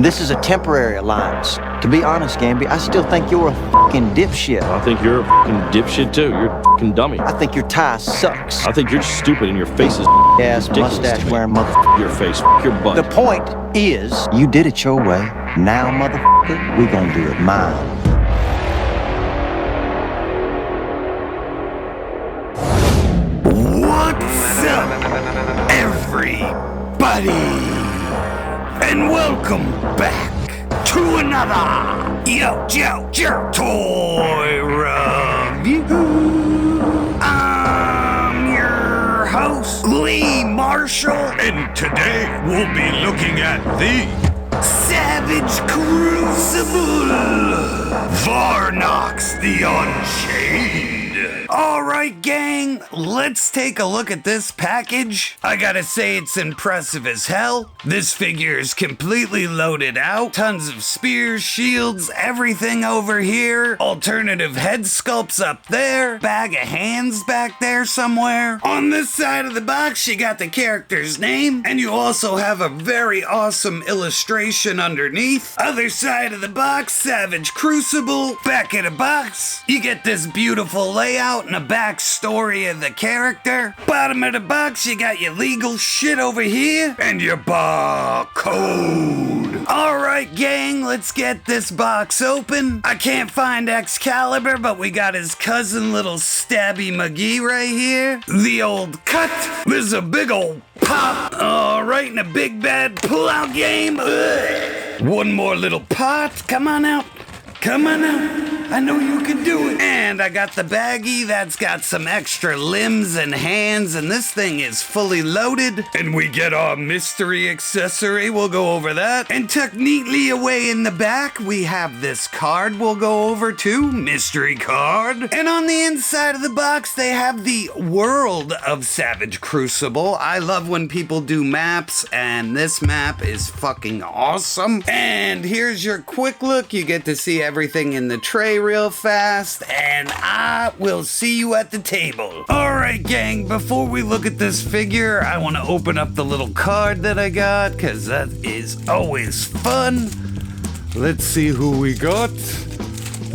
This is a temporary alliance. To be honest, Gamby, I still think you're a fucking dipshit. I think you're a fucking dipshit too. You're a fucking dummy. I think your tie sucks. I think you're stupid and your face is Ass ridiculous mustache to me. wearing motherfucker. Your face, your butt. The point is, you did it your way. Now, motherfucker, we gonna do it mine. What's up, everybody? And welcome back to another YoJoeJerk toy review. I'm your host, Lee Marshall, and today we'll be looking at the Savage Crucible Varnoks Unchained. Alright, gang, let's take a look at this package. I gotta say, it's impressive as hell. This figure is completely loaded out. Tons of spears, shields, everything over here. Alternative head sculpts up there. Bag of hands back there somewhere. On this side of the box, you got the character's name, and you also have a very awesome illustration underneath. Other side of the box, Savage Crucible. Back of the box, you get this beautiful layout and a backstory of the character. Bottom of the box, you got your legal shit over here and your barcode. Alright, gang, let's get this box open. I can't find Excalibur, but we got his cousin, little Stabby McGee, right here. The old cut. There's a big old pop. Alright, and a big bad pull-out game. Ugh. One more little pot. Come on out. Come on out. I know you can do it. And I got the baggie that's got some extra limbs and hands, and this thing is fully loaded. And we get our mystery accessory. We'll go over that. And tucked neatly away in the back, we have this card we'll go over too. Mystery card. And on the inside of the box, they have the world of Savage Crucible. I love when people do maps, and this map is fucking awesome. And here's your quick look. You get to see everything in the tray real fast, and I will see you at the table. Alright, gang, before we look at this figure, I want to open up the little card that I got, because that is always fun. Let's see who we got.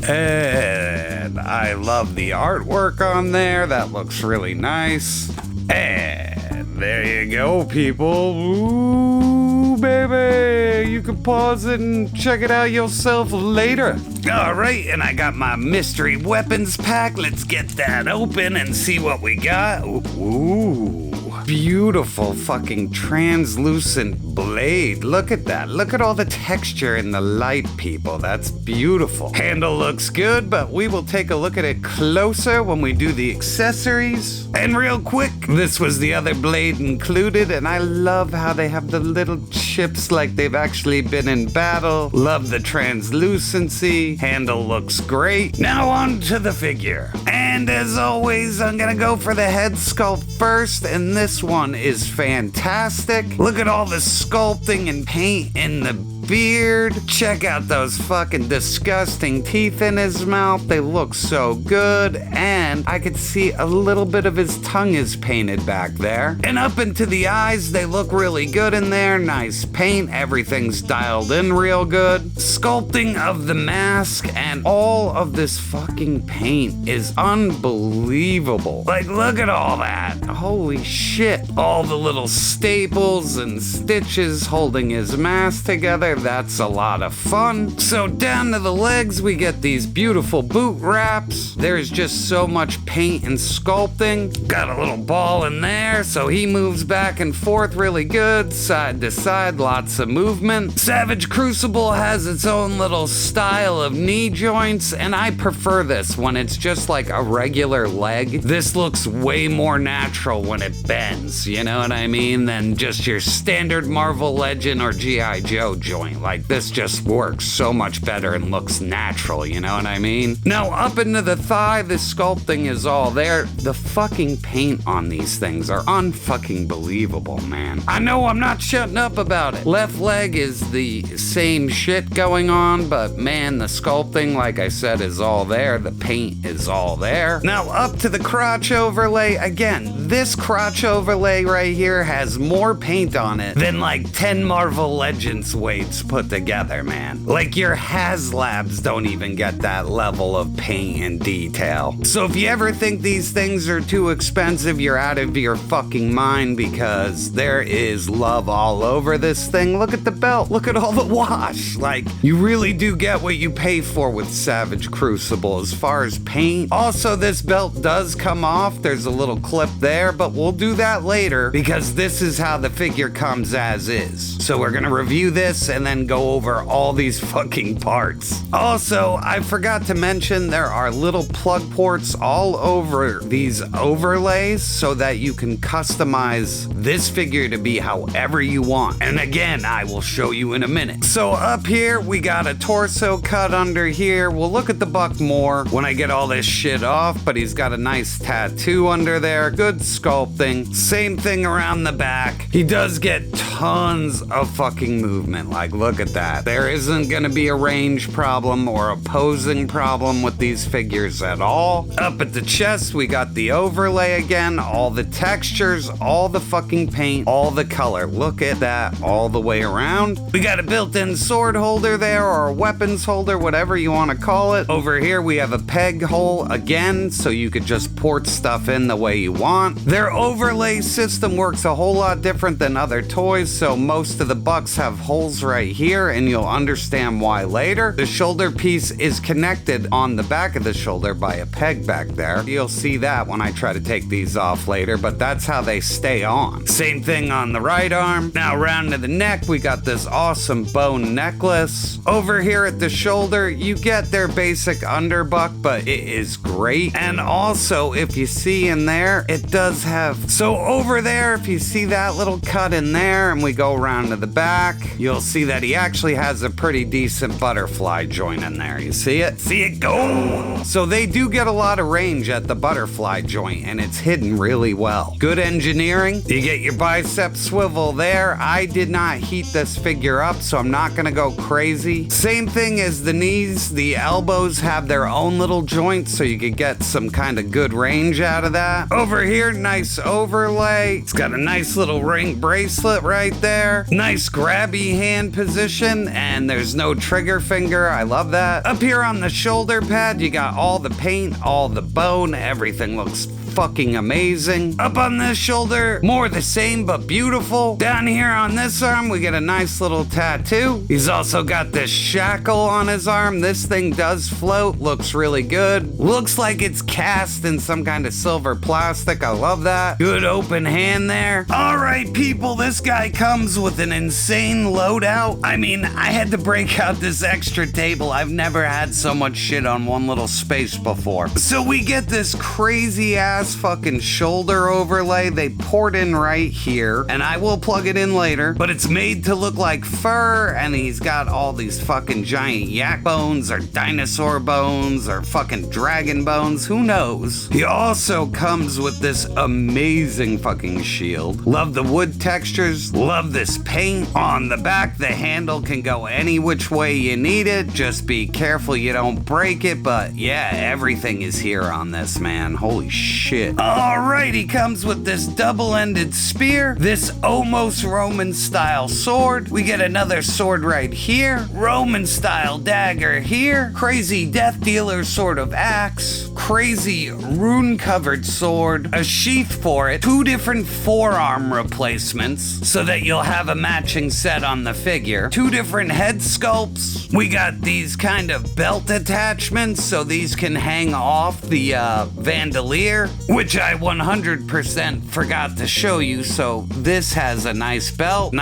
And I love the artwork on there. That looks really nice. And there you go, people. Ooh, baby. You can pause it and check it out yourself later. Alright, and I got my mystery weapons pack. Let's get that open and see what we got. Ooh. Beautiful fucking translucent blade. Look at that. Look at all the texture in the light, people. That's beautiful. Handle looks good, but we will take a look at it closer when we do the accessories. And real quick, this was the other blade included, and I love how they have the little chips like they've actually been in battle. Love the translucency. Handle looks great. Now on to the figure. And as always, I'm gonna go for the head sculpt first, and this one is fantastic. Look at all the sculpting and paint in the beard. Check out those fucking disgusting teeth in his mouth. They look so good. And I could see a little bit of his tongue is painted back there. And up into the eyes, they look really good in there. Nice paint. Everything's dialed in real good. Sculpting of the mask and all of this fucking paint is unbelievable. Like, look at all that. Holy shit. All the little staples and stitches holding his mask together. That's a lot of fun. So down to the legs, we get these beautiful boot wraps. There's just so much paint and sculpting. Got a little ball in there, so he moves back and forth really good, side to side, lots of movement. Savage Crucible has its own little style of knee joints, and I prefer this when it's just like a regular leg. This looks way more natural when it bends, you know what I mean, than just your standard Marvel Legend or G.I. Joe joint. Like, this just works so much better and looks natural, you know what I mean? Now, up into the thigh, the sculpting is all there. The fucking paint on these things are unfucking believable, man. I know I'm not shutting up about it. Left leg is the same shit going on, but man, the sculpting, like I said, is all there. The paint is all there. Now, up to the crotch overlay, again, this crotch overlay right here has more paint on it than like 10 Marvel Legends weights put together, man. Like your HasLabs don't even get that level of paint and detail. So if you ever think these things are too expensive, you're out of your fucking mind, because there is love all over this thing. Look at the belt. Look at all the wash. Like, you really do get what you pay for with Savage Crucible as far as paint. Also, this belt does come off. There's a little clip there, but we'll do that later because this is how the figure comes as is. So we're gonna review this and then go over all these fucking parts. Also, I forgot to mention there are little plug ports all over these overlays so that you can customize this figure to be however you want. And again, I will show you in a minute. So up here, we got a torso cut under here. We'll look at the buck more when I get all this shit off, but he's got a nice tattoo under there. Good sculpting. Same thing around the back. He does get tons of fucking movement. Like, look at that. There isn't gonna be a range problem or a posing problem with these figures at all. Up at the chest, we got the overlay again, all the textures, all the fucking paint, all the color. Look at that all the way around. We got a built-in sword holder there, or a weapons holder, whatever you want to call it. Over here, we have a peg hole again, so you could just port stuff in the way you want. Their overlay system works a whole lot different than other toys, so most of the bucks have holes right here, and you'll understand why later. The shoulder piece is connected on the back of the shoulder by a peg back there. You'll see that when I try to take these off later, but that's how they stay on. Same thing on the right arm. Now round to the neck, we got this awesome bone necklace. Over here at the shoulder, you get their basic underbuck, but it is great. And also, if you see in there, it does have, so over there, if you see that little cut in there, and we go around to the back, you'll see that he actually has a pretty decent butterfly joint in there. You see it? See it go? So they do get a lot of range at the butterfly joint, and it's hidden really well. Good engineering. You get your bicep swivel there. I did not heat this figure up, so I'm not gonna go crazy. Same thing as the knees. The elbows have their own little joints, so you could get some kind of good range out of that. Over here, nice overlay. It's got a nice little ring bracelet right there. Nice grabby hand position, and there's no trigger finger. I love that. Up here on the shoulder pad, you got all the paint, all the bone. Everything looks fucking amazing. Up on this shoulder, more the same but beautiful. Down here on this arm, we get a nice little tattoo. He's also got this shackle on his arm. This thing does float, looks really good. Looks like it's cast in some kind of silver plastic. I love that. Good open hand there. All right, people, this guy comes with an insane loadout. I mean, I had to break out this extra table. I've never had so much shit on one little space before. So we get this crazy ass fucking shoulder overlay. They port in right here, and I will plug it in later, but it's made to look like fur, and he's got all these fucking giant yak bones or dinosaur bones or fucking dragon bones, who knows. He also comes with this amazing fucking shield. Love the wood textures, love this paint. On the back, the handle can go any which way you need it. Just be careful you don't break it, but yeah, everything is here on this, man. Holy shit. Alright, he comes with this double-ended spear, this almost Roman-style sword. We get another sword right here, Roman-style dagger here, crazy death dealer sort of axe, crazy rune-covered sword, a sheath for it, 2 different forearm replacements so that you'll have a matching set on the figure, 2 different head sculpts. We got these kind of belt attachments, so these can hang off the bandolier, which I 100% forgot to show you. So this has a nice belt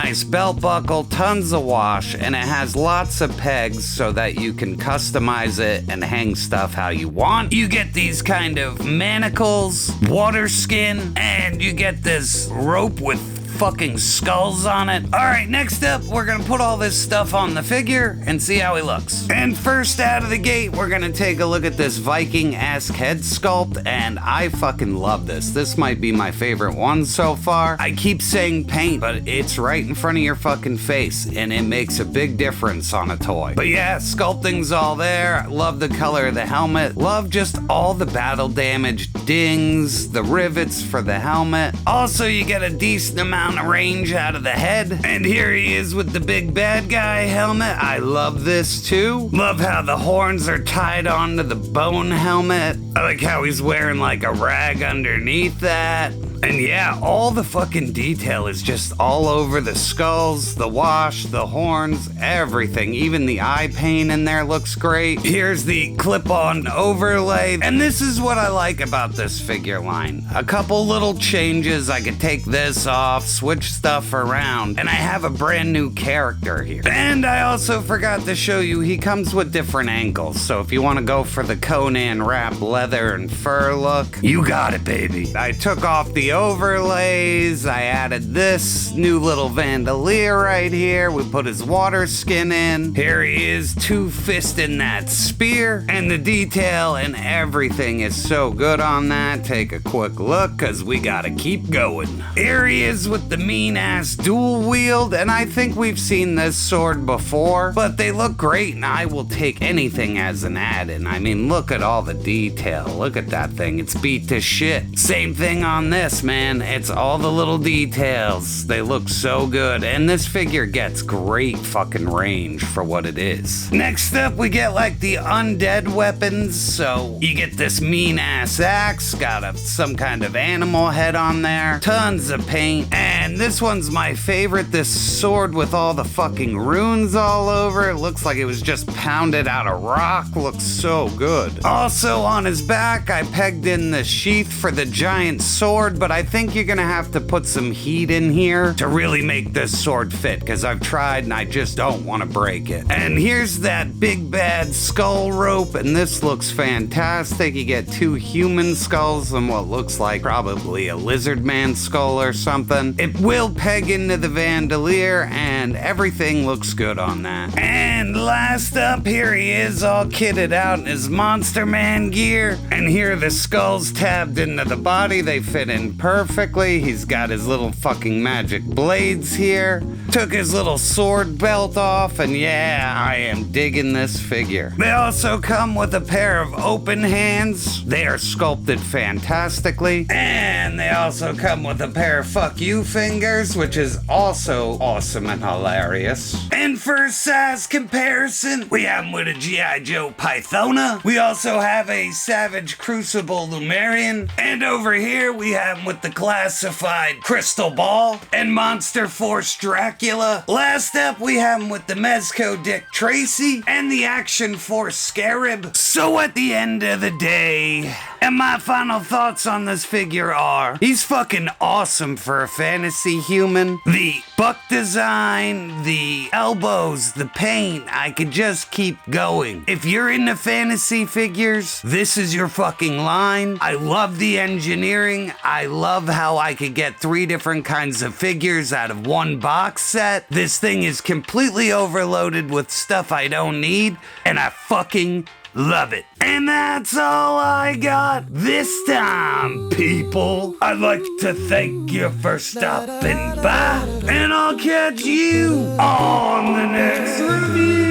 buckle, tons of wash, and it has lots of pegs so that you can customize it and hang stuff how you want. You get these kind of manacles, water skin, and you get this rope with fucking skulls on it. All right, next up, we're gonna put all this stuff on the figure and see how he looks. And first out of the gate, we're gonna take a look at this Viking-esque head sculpt, and I fucking love this. This might be my favorite one so far. I keep saying paint, but it's right in front of your fucking face, and it makes a big difference on a toy. But yeah, sculpting's all there. Love the color of the helmet. Love just all the battle damage dings, the rivets for the helmet. Also, you get a decent amount of range out of the head. And here he is with the big bad guy helmet. I love this too. Love how the horns are tied onto the bone helmet. I like how he's wearing like a rag underneath that. And yeah, all the fucking detail is just all over the skulls, the wash, the horns, everything. Even the eye paint in there looks great. Here's the clip-on overlay. And this is what I like about this figure line. A couple little changes. I could take this off, switch stuff around, and I have a brand new character here. And I also forgot to show you, he comes with different ankles. So if you want to go for the Conan wrap leather and fur look, you got it, baby. I took off the overlays. I added this new little bandolier right here. We put his water skin in. Here he is, two-fisting that spear. And the detail and everything is so good on that. Take a quick look, because we gotta keep going. Here he is with the mean-ass dual wield. And I think we've seen this sword before, but they look great, and I will take anything as an add-in. I mean, look at all the detail. Look at that thing. It's beat to shit. Same thing on this, man. It's all the little details. They look so good. And this figure gets great fucking range for what it is. Next up, we get like the undead weapons. So you get this mean ass axe. Got some kind of animal head on there. Tons of paint. And this one's my favorite. This sword with all the fucking runes all over. It looks like it was just pounded out of rock. Looks so good. Also on his back, I pegged in the sheath for the giant sword, but I think you're gonna have to put some heat in here to really make this sword fit, because I've tried and I just don't want to break it. And here's that big bad skull rope, and this looks fantastic. You get two human skulls and what looks like probably a lizard man skull or something. It will peg into the bandolier, and everything looks good on that. And last up, here he is all kitted out in his Monster Man gear, and here are the skulls tabbed into the body. They fit in perfectly. He's got his little fucking magic blades here. Took his little sword belt off, and yeah, I am digging this figure. They also come with a pair of open hands. They are sculpted fantastically. And they also come with a pair of fuck you fingers, which is also awesome and hilarious. And for size comparison, we have him with a G.I. Joe Pythona. We also have a Savage Crucible Lumerian. And over here, we have him with the classified Crystal Ball and Monster Force Dracula. Last up, we have him with the Mezco Dick Tracy and the Action Force Scarab. So at the end of the day, and my final thoughts on this figure are, he's fucking awesome for a fantasy human. The buck design, the elbows, the paint, I could just keep going. If you're into fantasy figures, this is your fucking line. I love the engineering. I love how I could get 3 different kinds of figures out of one box set. This thing is completely overloaded with stuff I don't need, and I fucking love it. And that's all I got this time, people. I'd like to thank you for stopping by, and I'll catch you on the next review.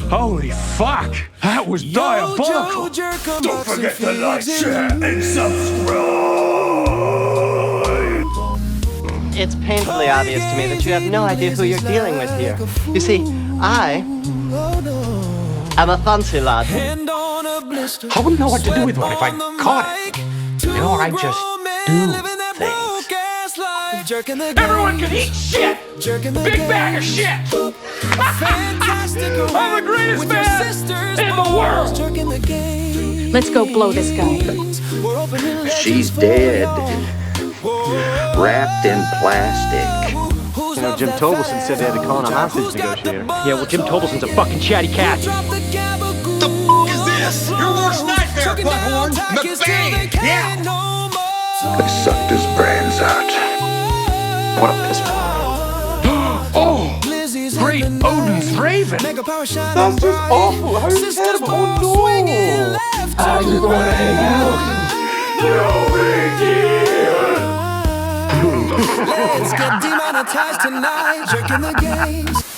Holy fuck! That was diabolical! Don't forget to like, share, and subscribe! It's painfully obvious to me that you have no idea who you're dealing with here. You see, I am a fancy lad. I wouldn't know what to do with one if I caught it. You know, I just do things. Everyone can eat shit! Big bag of shit! I'm the greatest man in the world! Let's go blow this guy. She's dead. Wrapped in plastic. You know, Jim Tobelson said they had to call in a hostage negotiator. Yeah, well, Jim Tobelson's a fucking chatty cat. The f*** is this? Your worst nightmare, butthorn! McBain! Yeah! They sucked his brains out. What a piss poor. Oh! Great Odin's Raven! That's just awful! How terrible! Oh no! I just want to hang out. No big deal! Let's get demonetized tonight, jerking the games.